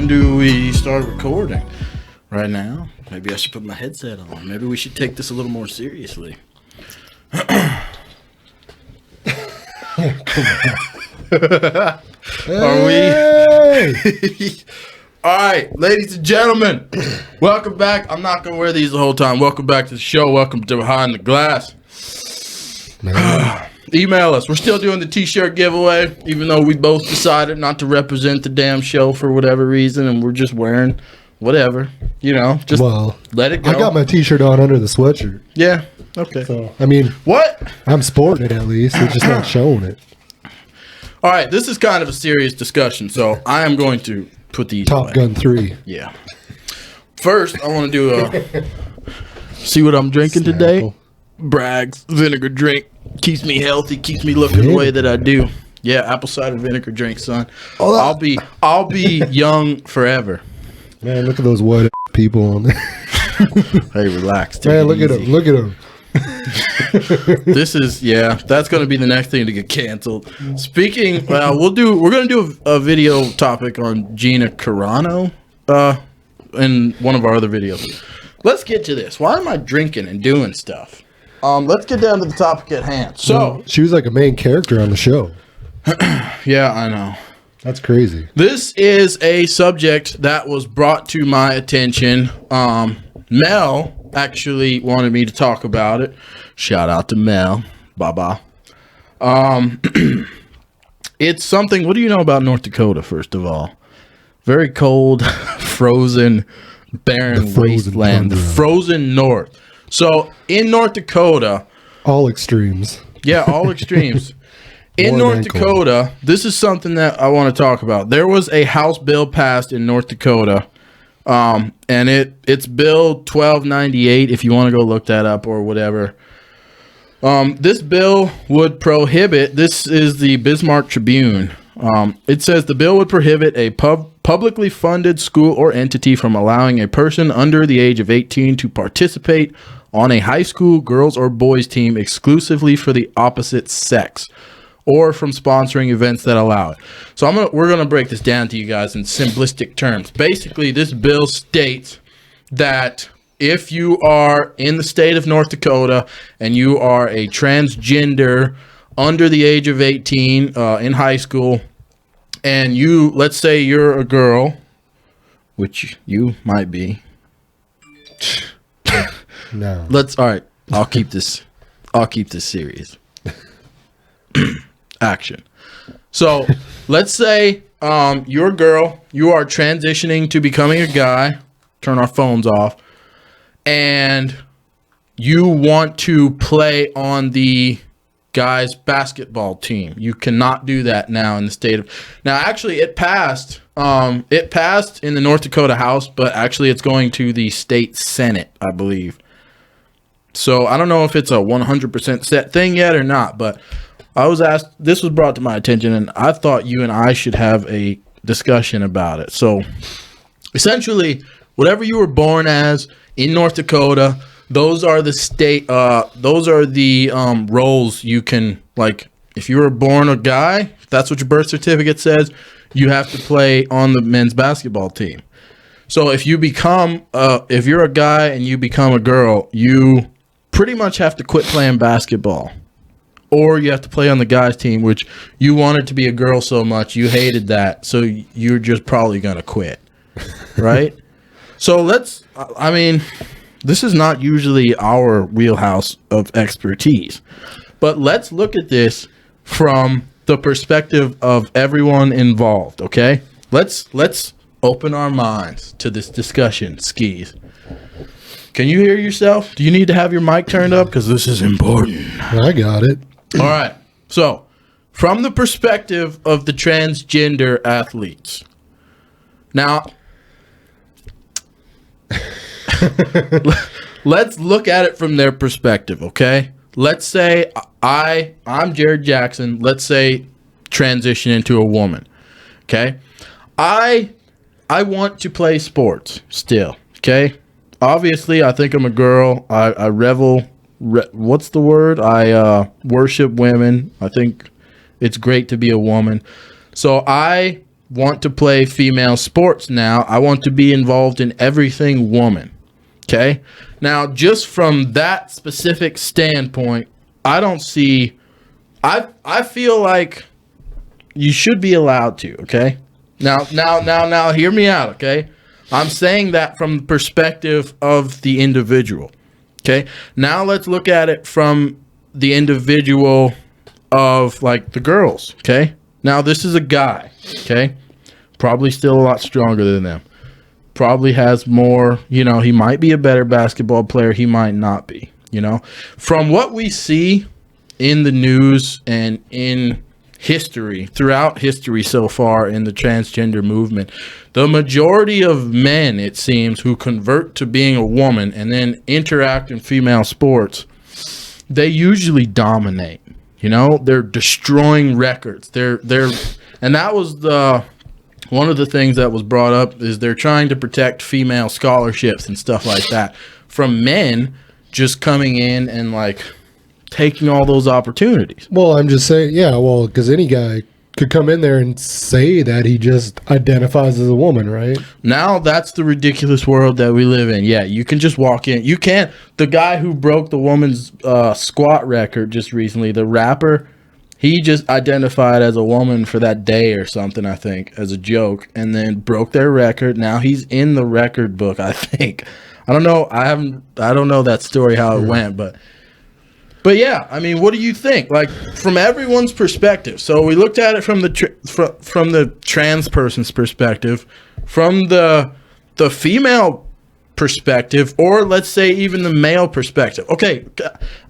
When do we start recording? Right now? Maybe I should put my headset on. Maybe we should take this a little more seriously. Are we? All right, ladies and gentlemen, welcome back. I'm not going to wear these the whole time. Welcome back to the show. Welcome to Behind the Glass. Email us. We're still doing the t-shirt giveaway, even though we both decided not to represent the damn show for whatever reason, and we're just wearing whatever, just let it go. I got my t-shirt on under the sweatshirt. Yeah, okay. So, I mean, what? I'm sporting it at least. It's just not showing it. All right, this is kind of a serious discussion, so I am going to put these Top away. Gun 3. Yeah. First, I want to do see what I'm drinking today. Bragg's vinegar drink. Keeps me healthy, keeps me looking the way that I do. Yeah, apple cider vinegar drink, son. Oh, I'll be young forever. Man, look at those white people on there. Hey, relax. Man, look at them. Look at them. This is that's going to be the next thing to get canceled. Speaking, we're going to do a video topic on Gina Carano in one of our other videos. Let's get to this. Why am I drinking and doing stuff? Let's get down to the topic at hand. So she was like a main character on the show. Yeah, I know. That's crazy. This is a subject that was brought to my attention. Mel actually wanted me to talk about it. Shout out to Mel. Bye-bye. It's something, what do you know about North Dakota, first of all? Very cold, frozen, barren wasteland. The frozen north. So, in North Dakota... All extremes. Yeah, all extremes. In North Dakota, this is something that I want to talk about. There was a House bill passed in North Dakota, and it's Bill 1298, if you want to go look that up or whatever. This bill would prohibit... This is the Bismarck Tribune. It says the bill would prohibit a publicly funded school or entity from allowing a person under the age of 18 to participate on a high school girls or boys team exclusively for the opposite sex, or from sponsoring events that allow it. So we're gonna break this down to you guys in simplistic terms. Basically, this bill states that if you are in the state of North Dakota and you are a transgender under the age of 18 in high school, and let's say you're a girl, which you might be. No. All right. I'll keep this serious. Action. So let's say you're a girl, you are transitioning to becoming a guy. Turn our phones off. And you want to play on the guys basketball team. You cannot do that now in the state of... Now, actually, it passed in the North Dakota House, but actually it's going to the state Senate, I believe. So I don't know if it's a 100% set thing yet or not, but I was asked, this was brought to my attention, and I thought you and I should have a discussion about it. So essentially, whatever you were born as in North Dakota, those are the roles you can, like, if you were born a guy, if that's what your birth certificate says, you have to play on the men's basketball team. So if you're a guy and you become a girl, you pretty much have to quit playing basketball, or you have to play on the guys team, which you wanted to be a girl so much, you hated that. So you're just probably going to quit. Right. So this is not usually our wheelhouse of expertise, but let's look at this from the perspective of everyone involved. Okay. Let's open our minds to this discussion. Skis. Can you hear yourself? Do you need to have your mic turned up? Because this is important. I got it. All right. So, from the perspective of the transgender athletes. Now, let's look at it from their perspective, okay? Let's say I'm Jared Jackson. Let's say transition into a woman, okay? I want to play sports still, okay? Obviously, I think I'm a girl. I what's the word? I worship women. I think it's great to be a woman. So I want to play female sports now. I want to be involved in everything woman. Okay? Now, just from that specific standpoint, I don't see... I feel like you should be allowed to, okay? Now, hear me out, okay? I'm saying that from the perspective of the individual, okay? Now let's look at it from the individual of, like, the girls, okay? Now, this is a guy, okay? Probably still a lot stronger than them. Probably has more, you know, he might be a better basketball player. He might not be, you know? From what we see in the news and in history, throughout history so far in the transgender movement, the majority of men, it seems, who convert to being a woman and then interact in female sports, they usually dominate. You know, they're destroying records. They're and that was one of the things that was brought up, is they're trying to protect female scholarships and stuff like that from men just coming in and like taking all those opportunities. Well, I'm just saying, yeah, well, because any guy could come in there and say that he just identifies as a woman, right? Now that's the ridiculous world that we live in. Yeah, you can just walk in. You can't. The guy who broke the woman's squat record just recently, the rapper, he just identified as a woman for that day or something, I think, as a joke, and then broke their record. Now he's in the record book, I think. I don't know. I don't know that story, how it went, But yeah, I mean, what do you think? Like, from everyone's perspective. So we looked at it from the trans person's perspective, from the female perspective, or let's say even the male perspective. Okay,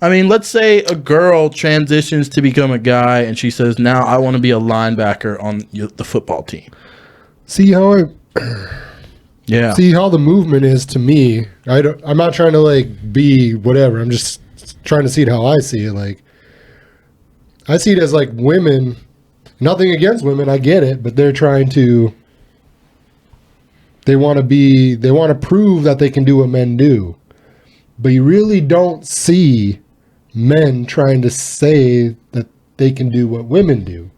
I mean, let's say a girl transitions to become a guy, and she says, "Now I want to be a linebacker on the football team." See how Yeah. See how the movement is to me. I'm not trying to like be whatever. I'm just trying to see it how I see it. Like, I see it as like women, nothing against women, I get it, but they're trying to, they want to prove that they can do what men do. But you really don't see men trying to say that they can do what women do.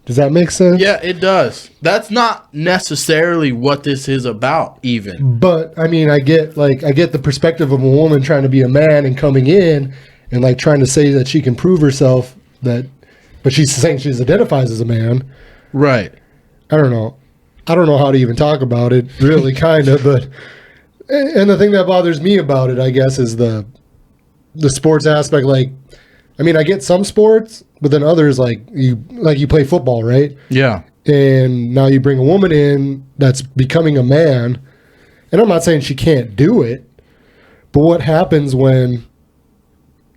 Does that make sense? Yeah, it does. That's not necessarily what this is about, even. But I mean, I get the perspective of a woman trying to be a man and coming in and like trying to say that she can prove herself, but she's saying she identifies as a man. Right. I don't know how to even talk about it, really, kind of. But and the thing that bothers me about it, I guess, is the sports aspect. Like, I mean, I get some sports, but then others, like you play football, right? Yeah. And now you bring a woman in that's becoming a man, and I'm not saying she can't do it, but what happens when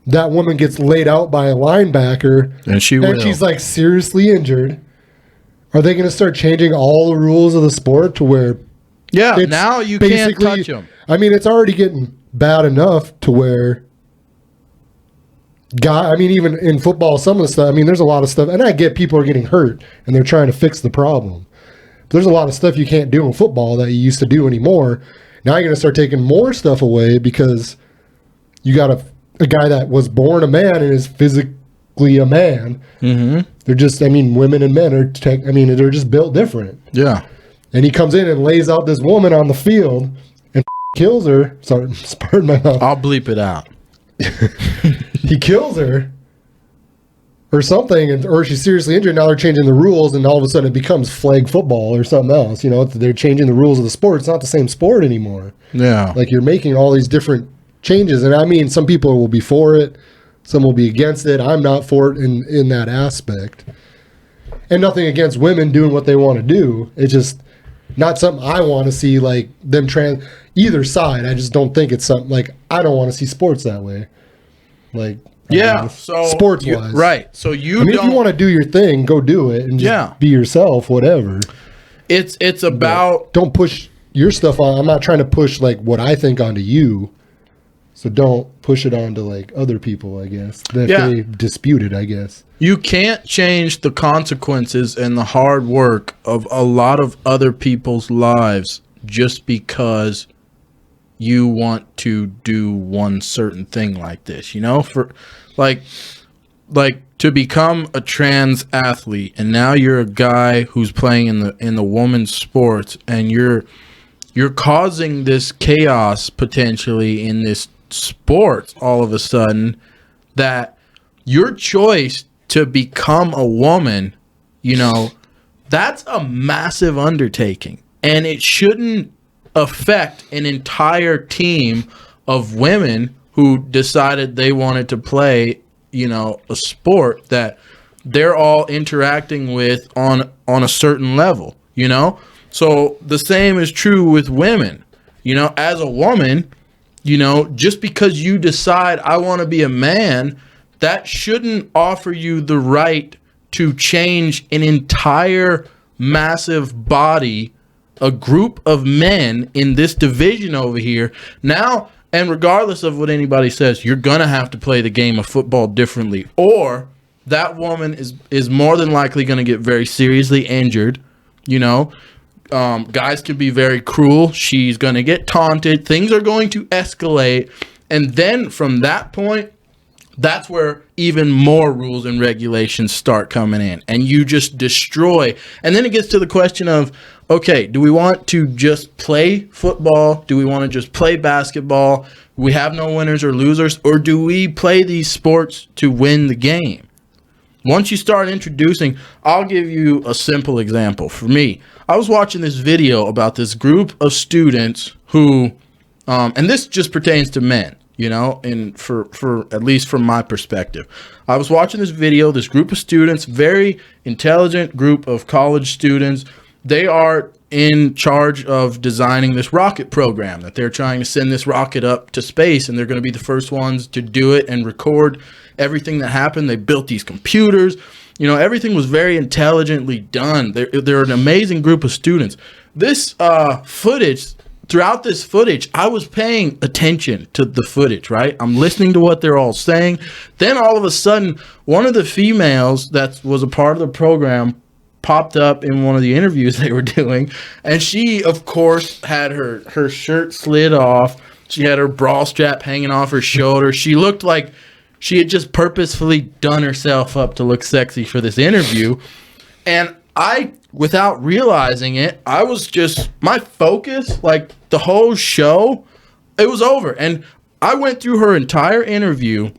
that woman gets laid out by a linebacker and she's like seriously injured? Are they going to start changing all the rules of the sport to where now you can't touch them? I mean, it's already getting bad enough to where even in football, some of the stuff, I mean, there's a lot of stuff, and I get people are getting hurt and they're trying to fix the problem. But there's a lot of stuff you can't do in football that you used to do anymore. Now you're going to start taking more stuff away because you got a guy that was born a man and is physically a man. Mm-hmm. They're just, I mean, women and men are, they're just built different. Yeah. And he comes in and lays out this woman on the field and kills her. Sorry, pardon my mouth. I'll bleep it out. He kills her or something, or she's seriously injured. Now they're changing the rules, and all of a sudden it becomes flag football or something else. You know, they're changing the rules of the sport. It's not the same sport anymore. Yeah. Like, you're making all these different changes. And I mean, some people will be for it, some will be against it. I'm not for it in that aspect. And nothing against women doing what they want to do. It's just not something I want to see, like them either side. I just don't think it's something like, I don't want to see sports that way. Like, so sports wise, right? So if you want to do your thing, go do it and just be yourself, whatever. It's about, don't push your stuff on. I'm not trying to push like what I think onto you, so don't push it onto like other people, I guess. If they dispute it, I guess. You can't change the consequences and the hard work of a lot of other people's lives just because you want to do one certain thing like this, you know? For like, like to become a trans athlete, and now you're a guy who's playing in the women's sports, and you're causing this chaos potentially in this sport all of a sudden, that your choice to become a woman, that's a massive undertaking, and it shouldn't affect an entire team of women who decided they wanted to play, a sport that they're all interacting with on a certain level, So the same is true with women. As a woman, just because you decide I want to be a man, that shouldn't offer you the right to change an entire massive body, a group of men in this division over here. Now, and regardless of what anybody says, you're going to have to play the game of football differently, or that woman is more than likely going to get very seriously injured. Guys can be very cruel. She's going to get taunted. Things are going to escalate. And then from that point, that's where even more rules and regulations start coming in, and you just destroy. And then it gets to the question of, okay, do we want to just play football? Do we want to just play basketball? We have no winners or losers, or do we play these sports to win the game? Once you start introducing, I'll give you a simple example. For me, I was watching this video about this group of students who, and this just pertains to men, and for at least from my perspective, I was watching this video, this group of students, very intelligent group of college students. They are in charge of designing this rocket program that they're trying to send this rocket up to space, and they're going to be the first ones to do it and record everything that happened. They built these computers. Everything was very intelligently done. They're an amazing group of students. This footage, throughout this footage, I was paying attention to the footage, right? I'm listening to what they're all saying. Then all of a sudden, one of the females that was a part of the program popped up in one of the interviews they were doing, and she, of course, had her shirt slid off. She had her bra strap hanging off her shoulder. She looked like she had just purposefully done herself up to look sexy for this interview. And I, without realizing it, I was just, my focus, like the whole show, it was over. And I went through her entire interview,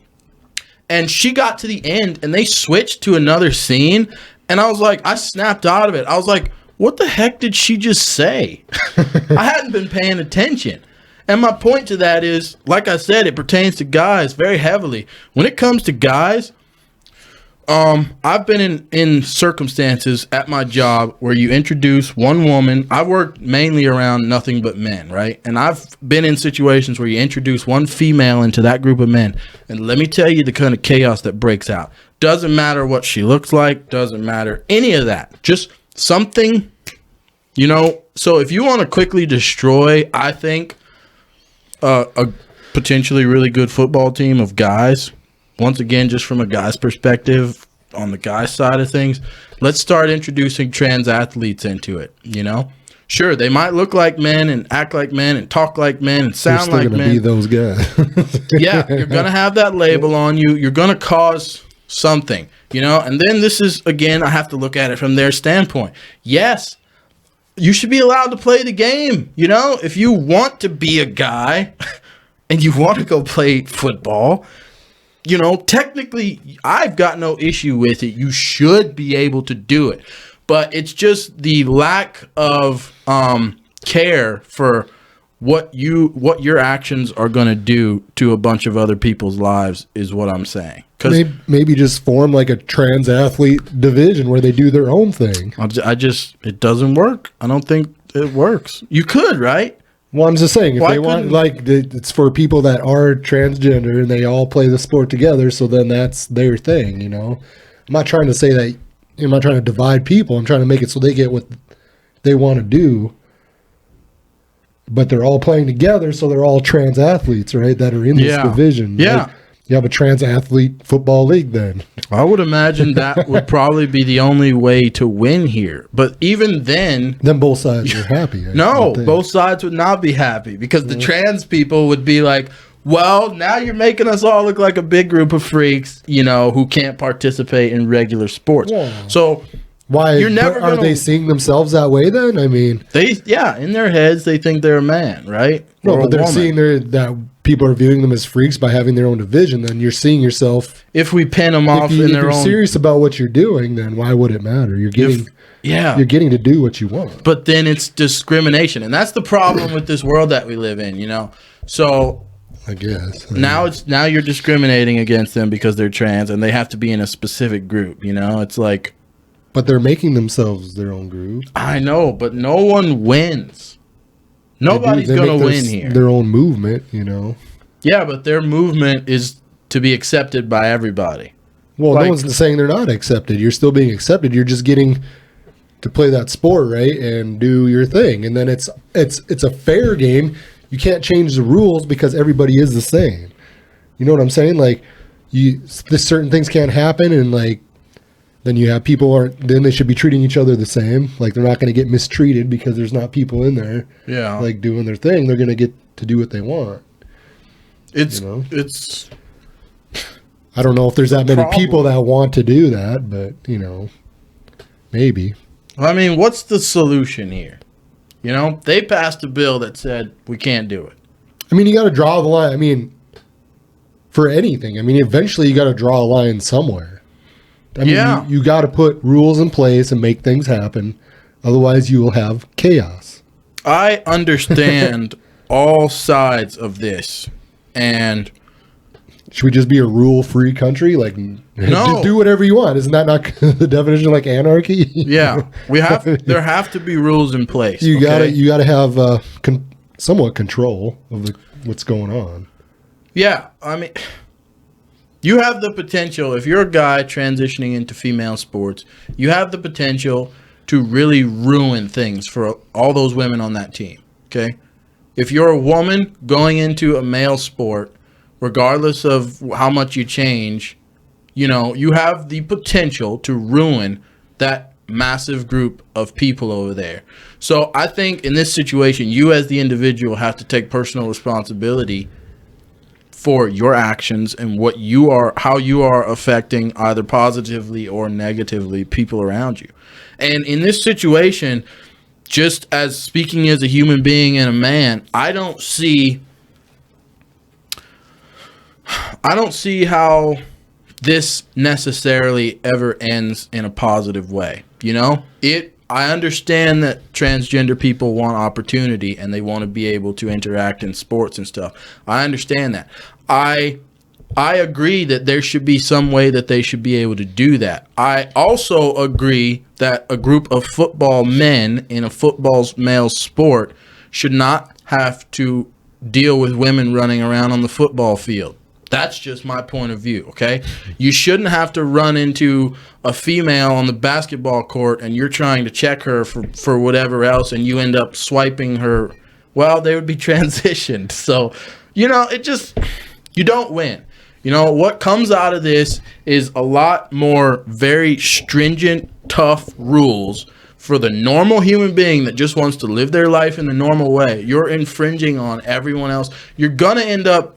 and she got to the end and they switched to another scene. And I was like, I snapped out of it. I was like, what the heck did she just say? I hadn't been paying attention. And my point to that is, like I said, it pertains to guys very heavily. When it comes to guys, I've been in circumstances at my job where you introduce one woman. I work mainly around nothing but men, right? And I've been in situations where you introduce one female into that group of men. And let me tell you the kind of chaos that breaks out. Doesn't matter what she looks like. Doesn't matter any of that. Just something, So if you want to quickly destroy, I think, a potentially really good football team of guys, once again, just from a guy's perspective, on the guy's side of things, let's start introducing trans athletes into it. Sure, they might look like men and act like men and talk like men and sound like men. Be those guys. Yeah, you're gonna have that label on you. You're gonna cause something, And then this is, again, I have to look at it from their standpoint. Yes, you should be allowed to play the game. If you want to be a guy and you want to go play football, technically I've got no issue with it. You should be able to do it. But it's just the lack of care for what your actions are going to do to a bunch of other people's lives is what I'm saying. Maybe just form like a trans athlete division where they do their own thing. It doesn't work. I don't think it works. You could, right? Well, I'm just saying, if they want, it's for people that are transgender and they all play the sport together, so then that's their thing, I'm not trying to say that, I'm not trying to divide people. I'm trying to make it so they get what they want to do, but they're all playing together, so they're all trans athletes, right, that are in this division. Yeah. Like, you have a trans athlete football league then. I would imagine that would probably be the only way to win here. But even then both sides are happy. Both sides would not be happy, because the trans people would be like, Well, now you're making us all look like a big group of freaks, you know, who can't participate in regular sports. Yeah. So why you're never are they seeing themselves that way then? I mean, in their heads they think they're a man, right? No, or but they're woman. seeing that people are viewing them as freaks by having their own division. Then you're seeing yourself. If we pin them off in their own. If you're serious about what you're doing, then why would it matter? You're getting to do what you want. But then it's discrimination, and that's the problem with this world that we live in, you know. So I guess now you're discriminating against them because they're trans and they have to be in a specific group, you know. It's like, but they're making themselves their own group. I know, but no one wins. Nobody's going to win here. Their own movement, you know. Yeah, but their movement is to be accepted by everybody. Well, no one's saying they're not accepted. You're still being accepted. You're just getting to play that sport, right, and do your thing. And then it's a fair game. You can't change the rules because everybody is the same. You know what I'm saying? Like, certain things can't happen, and like, then you have people then they should be treating each other the same. Like, they're not going to get mistreated because there's not people in there, like doing their thing. They're going to get to do what they want. It's I don't know if there's that many people that want to do that, but you know, maybe. I mean, what's the solution here? You know, they passed a bill that said we can't do it. I mean, you got to draw the line. I mean, for anything. I mean, eventually you got to draw a line somewhere. I mean, you got to put rules in place and make things happen. Otherwise, you will have chaos. I understand all sides of this. And should we just be a rule-free country? Like, just do whatever you want. Isn't that not the definition of like anarchy? Yeah, there have to be rules in place. You gotta have somewhat control of what's going on. Yeah, I mean, you have the potential. If you're a guy transitioning into female sports, you have the potential to really ruin things for all those women on that team. Okay, if you're a woman going into a male sport, regardless of how much you change, you know, you have the potential to ruin that massive group of people over there. So I think in this situation, you as the individual have to take personal responsibility for your actions and how you are affecting either positively or negatively people around you. And in this situation, just as speaking as a human being and a man, I don't see how this necessarily ever ends in a positive way. You know, I understand that transgender people want opportunity and they want to be able to interact in sports and stuff. I understand that. I agree that there should be some way that they should be able to do that. I also agree that a group of football men in a football's male sport should not have to deal with women running around on the football field. That's just my point of view, okay? You shouldn't have to run into a female on the basketball court and you're trying to check her for whatever else and you end up swiping her. Well, they would be transitioned. So, you know, you don't win. You know, what comes out of this is a lot more very stringent, tough rules for the normal human being that just wants to live their life in the normal way. You're infringing on everyone else. You're going to end up,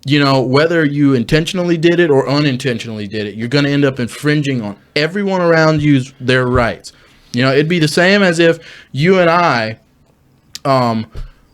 you know, whether you intentionally did it or unintentionally did it, you're going to end up infringing on everyone around you's their rights. You know, it'd be the same as if you and I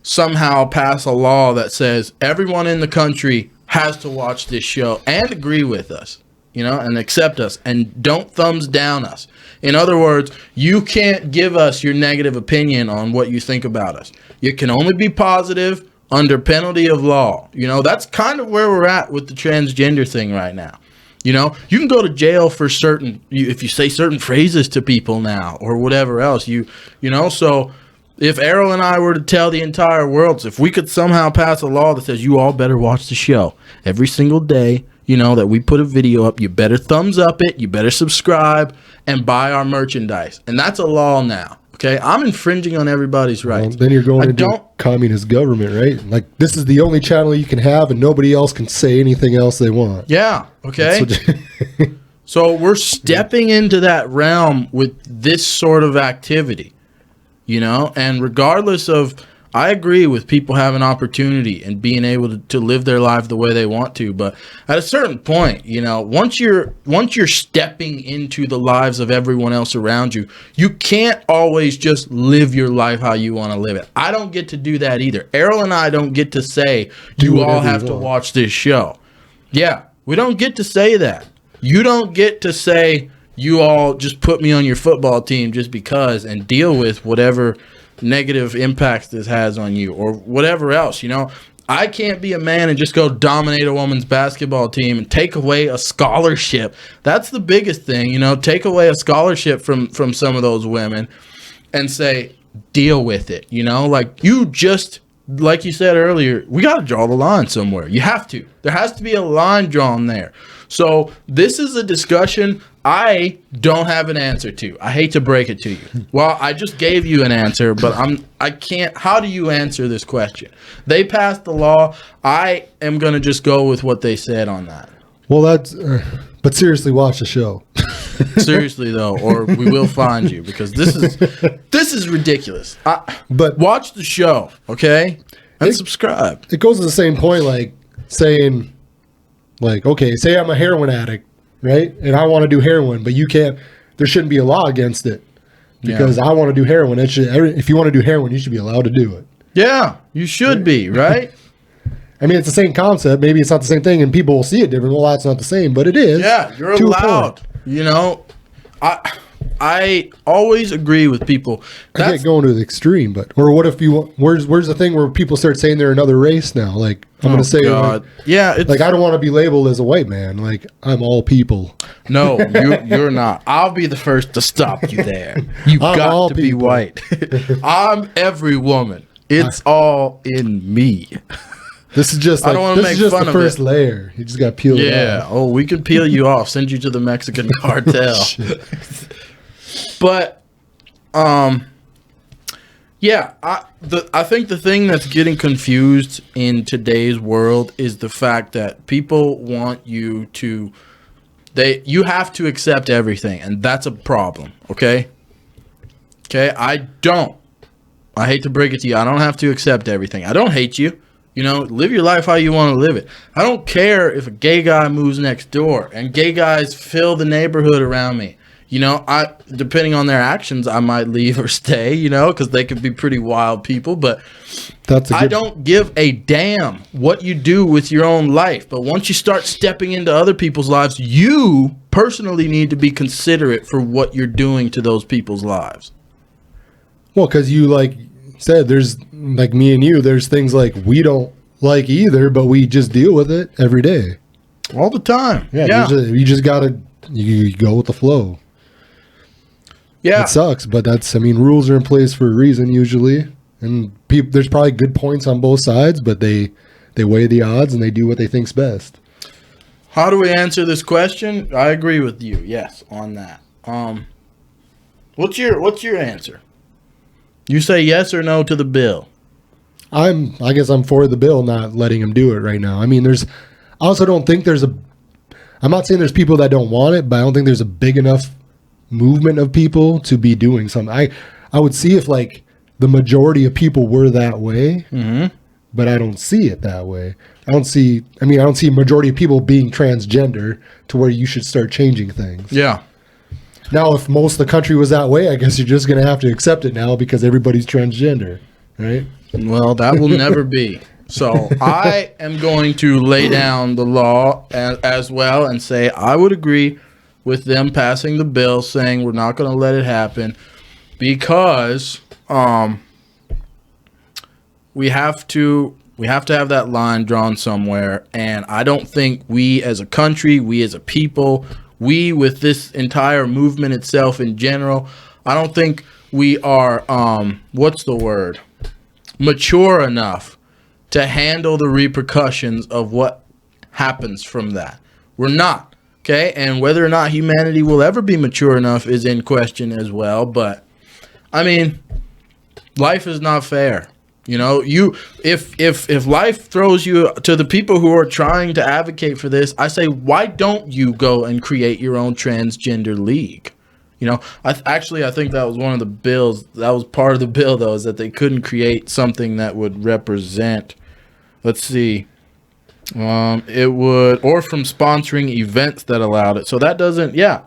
somehow pass a law that says everyone in the country has to watch this show and agree with us, you know, and accept us and don't thumbs down us. In other words, you can't give us your negative opinion on what you think about us. You can only be positive under penalty of law. You know, that's kind of where we're at with the transgender thing right now. You know, you can go to jail for if you say certain phrases to people now or whatever else, you know, so if Errol and I were to tell the entire world, if we could somehow pass a law that says you all better watch the show every single day, you know, that we put a video up, you better thumbs up it, you better subscribe and buy our merchandise. And that's a law now. Okay, I'm infringing on everybody's rights. Well, then you're going into a communist government, right? Like, this is the only channel you can have and nobody else can say anything else they want. Yeah, okay. So we're stepping into that realm with this sort of activity, you know? And regardless of I agree with people having opportunity and being able to live their life the way they want to. But at a certain point, you know, once you're stepping into the lives of everyone else around you, you can't always just live your life how you want to live it. I don't get to do that either. Errol and I don't get to say, you all have to watch this show. Yeah, we don't get to say that. You don't get to say, you all just put me on your football team just because, and deal with whatever negative impacts this has on you or whatever else. You know, I can't be a man and just go dominate a woman's basketball team and take away a scholarship. That's the biggest thing, you know, take away a scholarship from some of those women and say, deal with it. You know, like like you said earlier, we got to draw the line somewhere. You have to. There has to be a line drawn there. So this is a discussion I don't have an answer to. I hate to break it to you. Well, I just gave you an answer, but I can't. How do you answer this question? They passed the law. I am going to just go with what they said on that. Well, that's. But seriously, watch the show. Seriously though, or we will find you, because this is ridiculous. But watch the show, okay, and subscribe. It goes to the same point, like saying, like, okay, say I'm a heroin addict, right, and I want to do heroin, but you can't. There shouldn't be a law against it because I want to do heroin. If you want to do heroin, you should be allowed to do it. Yeah, you should be, right? I mean, it's the same concept. Maybe it's not the same thing, and people will see it different. Well, that's not the same, but it is. Yeah, you're allowed. You know, I always agree with people. I get going to the extreme, but what if you? Where's the thing where people start saying they're another race now? Like I'm going to say, like, yeah, like I don't want to be labeled as a white man. Like I'm all people. No, you're not. I'll be the first to stop you there. You got to be white. I'm every woman. It's all in me. This is just like, the first layer. You just got peeled off. Yeah. Oh, we can peel you off. Send you to the Mexican cartel. But, yeah, I think the thing that's getting confused in today's world is the fact that people want you to, you have to accept everything, and that's a problem. Okay. I hate to break it to you. I don't have to accept everything. I don't hate you. You know, live your life how you want to live it. I don't care if a gay guy moves next door and gay guys fill the neighborhood around me. You know, depending on their actions, I might leave or stay, you know, because they could be pretty wild people. But I don't give a damn what you do with your own life. But once you start stepping into other people's lives, you personally need to be considerate for what you're doing to those people's lives. Well, because you said, there's like me and you, there's things like we don't like either, but we just deal with it every day, all the time. Yeah. You just gotta you go with the flow. Yeah, it sucks, but rules are in place for a reason usually, and there's probably good points on both sides, but they weigh the odds and they do what they think's best. How do we answer this question? I agree with you. Yes, on that. What's your answer? You say yes or no to the bill. I guess I'm for the bill, not letting him do it right now. I mean, I also don't think I'm not saying there's people that don't want it, but I don't think there's a big enough movement of people to be doing something. I would see if the majority of people were that way, but I don't see it that way. I don't see a majority of people being transgender to where you should start changing things. Yeah. Now, if most of the country was that way, I guess you're just going to have to accept it now because everybody's transgender, right? Well, that will never be. So I am going to lay down the law as well and say I would agree with them passing the bill saying we're not going to let it happen because we have to have that line drawn somewhere. And I don't think we as a country, we as a people, we with this entire movement itself in general, I don't think we are, mature enough to handle the repercussions of what happens from that. We're not, okay? And whether or not humanity will ever be mature enough is in question as well. But, life is not fair. You know, if life throws you to the people who are trying to advocate for this, I say, why don't you go and create your own transgender league? You know, I think that was one of the bills. That was part of the bill, though, is that they couldn't create something that would represent. Let's see. It would, or from sponsoring events that allowed it. So that doesn't, yeah.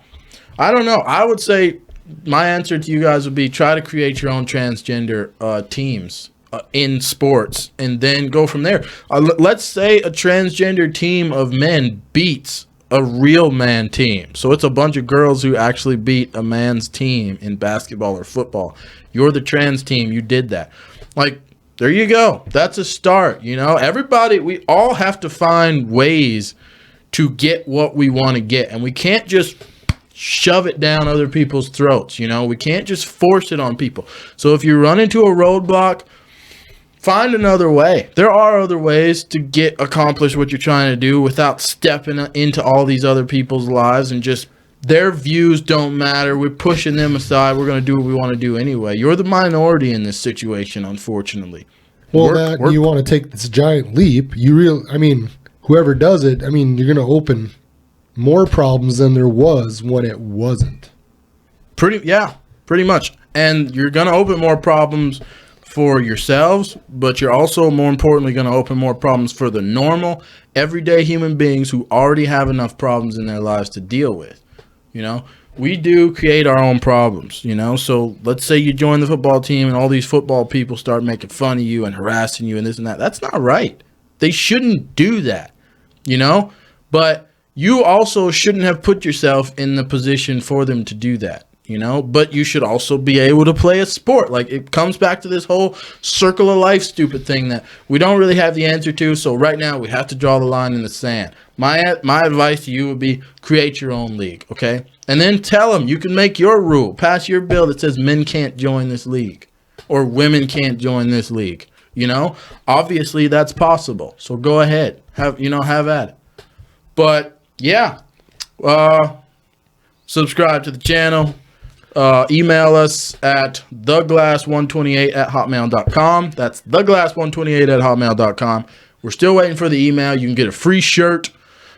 I don't know. I would say my answer to you guys would be try to create your own transgender teams in sports and then go from there. Let's say a transgender team of men beats a real man team. So it's a bunch of girls who actually beat a man's team in basketball or football. You're the trans team. You did that. Like, there you go. That's a start. You know, everybody, we all have to find ways to get what we want to get. And we can't just shove it down other people's throats. You know, we can't just force it on people. So if you run into a roadblock, find another way. There are other ways to accomplish what you're trying to do without stepping into all these other people's lives and just their views don't matter. We're pushing them aside. We're going to do what we want to do anyway. You're the minority in this situation, unfortunately. Well, you want to take this giant leap. Whoever does it, you're going to open more problems than there was when it wasn't. Pretty much. And you're going to open more problems for yourselves, but you're also more importantly going to open more problems for the normal, everyday human beings who already have enough problems in their lives to deal with. You know, we do create our own problems, you know. So let's say you join the football team and all these football people start making fun of you and harassing you and this and that. That's not right. They shouldn't do that, you know. But you also shouldn't have put yourself in the position for them to do that. You know, but you should also be able to play a sport. Like, it comes back to this whole circle of life stupid thing that we don't really have the answer to. So right now we have to draw the line in the sand. My advice to you would be create your own league, okay? And then tell them you can make your rule. Pass your bill that says men can't join this league or women can't join this league. You know, obviously that's possible. So go ahead, have at it. But yeah, subscribe to the channel. Email us at theglass128@hotmail.com. That's theglass128@hotmail.com. We're still waiting for the email. You can get a free shirt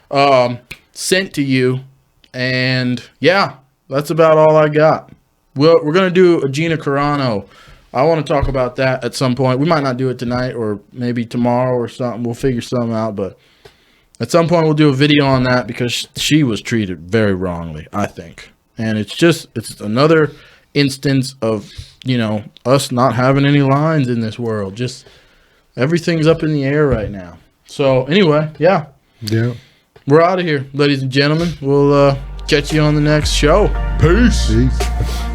sent to you. And yeah, that's about all I got. We're going to do a Gina Carano. I want to talk about that at some point. We might not do it tonight or maybe tomorrow or something. We'll figure something out. But at some point we'll do a video on that because she was treated very wrongly, I think. And it's another instance of, you know, us not having any lines in this world. Just everything's up in the air right now. So anyway, yeah. We're out of here, ladies and gentlemen. We'll catch you on the next show. Peace.